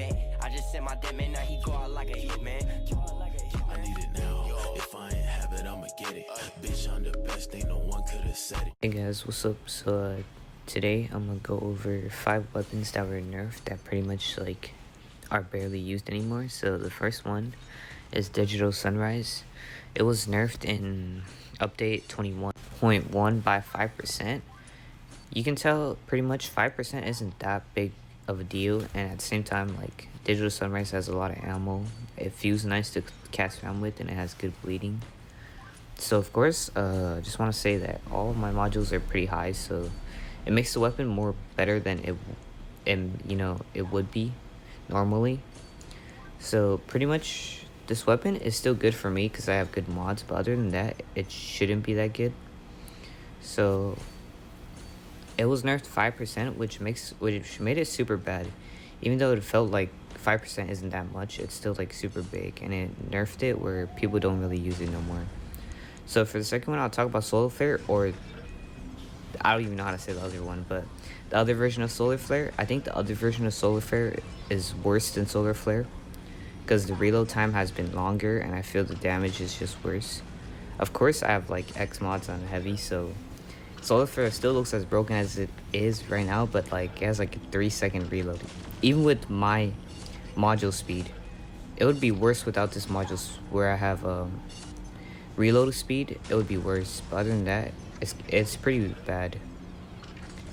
vet. I just sent my dead man, now he go out like a hitman. I need it now. If I ain't have it, I'ma get it. Bitch, I'm the best, ain't no one could have said it. Hey guys, what's up? So today I'm gonna go over 5 weapons that were nerfed that pretty much like are barely used anymore. So the first one is Digital Sunrise. It was nerfed in update 21.1 by 5%. You can tell pretty much 5% isn't that big of a deal, and at the same time, like, Digital Sunrise has a lot of ammo. It feels nice to cast around with, and it has good bleeding. So of course, just want to say that all of my modules are pretty high, so it makes the weapon more better than it would be normally. So pretty much this weapon is still good for me because I have good mods, but other than that, it shouldn't be that good. So it was nerfed 5%, which made it super bad. Even though it felt like 5% isn't that much, it's still like super big, and it nerfed it where people don't really use it no more. So for the second one, I'll talk about Solar Flare, or I don't even know how to say the other one, but the other version of Solar Flare. I think the other version of Solar Flare is worse than Solar Flare because the reload time has been longer, and I feel the damage is just worse. Of course, I have like X mods on heavy, so Solar Flare still looks as broken as it is right now, but like it has like a 3-second reload. Even with my module speed, it would be worse without this module where I have reload speed. It would be worse, but other than that, it's pretty bad,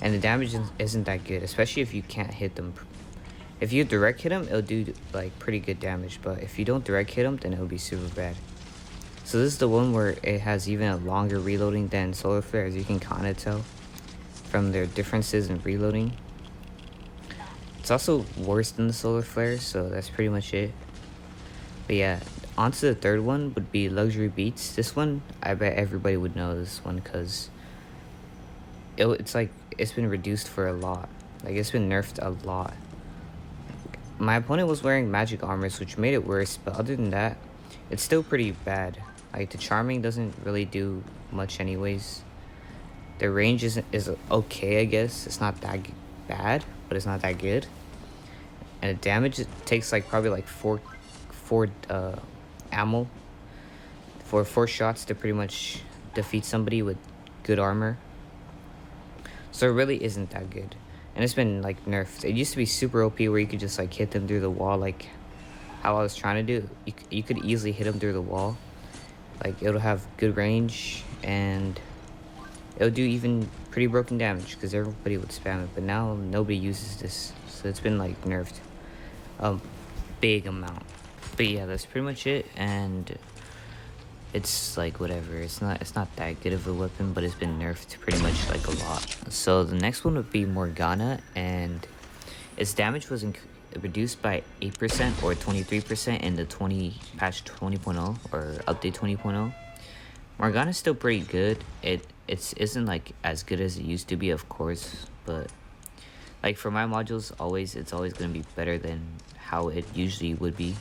and the damage isn't that good, especially if you can't hit them. If you direct hit them, it'll do like pretty good damage, but if you don't direct hit them, then it'll be super bad. So this is the one where it has even a longer reloading than Solar Flare, as you can kind of tell from their differences in reloading. It's also worse than the Solar Flare, so that's pretty much it. But yeah, on to the third one would be Luxury Beats. This one, I bet everybody would know this one because it's like it's been reduced for a lot. Like it's been nerfed a lot. My opponent was wearing magic armors, which made it worse, but other than that, it's still pretty bad. Like the charming doesn't really do much anyways. The range is okay, I guess. It's not that bad, but it's not that good. And the damage, it takes like probably like four ammo for 4 shots to pretty much defeat somebody with good armor. So it really isn't that good, and it's been like nerfed. It used to be super OP where you could just like hit them through the wall, like how I was trying to do. You could easily hit them through the wall. Like it'll have good range, and it'll do even pretty broken damage because everybody would spam it. But now nobody uses this, so it's been like nerfed a big amount. But yeah, that's pretty much it, and it's like whatever. It's not that good of a weapon, but it's been nerfed pretty much like a lot. So the next one would be Morgana, and its damage was reduced by 8% or 23% in the patch 20.0 or update 20.0. Morgana's still pretty good. It isn't like as good as it used to be, of course, but like for my modules, it's always gonna be better than how it usually would be.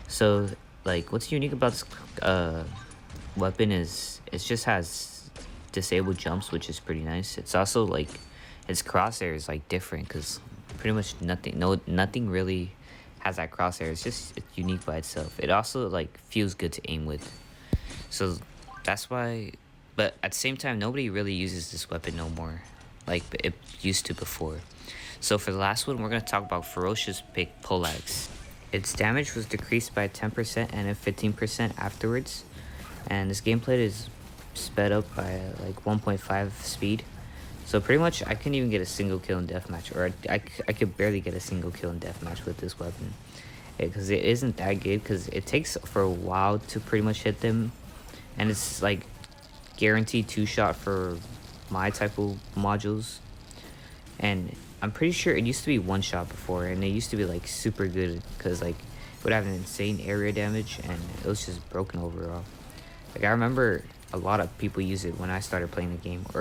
So like what's unique about this weapon is it just has disabled jumps, which is pretty nice. It's also like its crosshair is like different because pretty much nothing really has that crosshair. It's unique by itself. It also like feels good to aim with, so that's why. But at the same time, nobody really uses this weapon no more like it used to before. So for the last one, we're going to talk about Ferocious Poleaxe. Its damage was decreased by 10% and then 15% afterwards, and this gameplay is sped up by like 1.5 speed. So pretty much I couldn't even get a single kill in deathmatch, or I could barely get a single kill in deathmatch with this weapon, because it isn't that good, because it takes for a while to pretty much hit them, and it's like guaranteed 2-shot for my type of modules, and I'm pretty sure it used to be 1-shot before, and it used to be like super good because like it would have an insane area damage, and it was just broken overall. Like I remember a lot of people use it when I started playing the game, or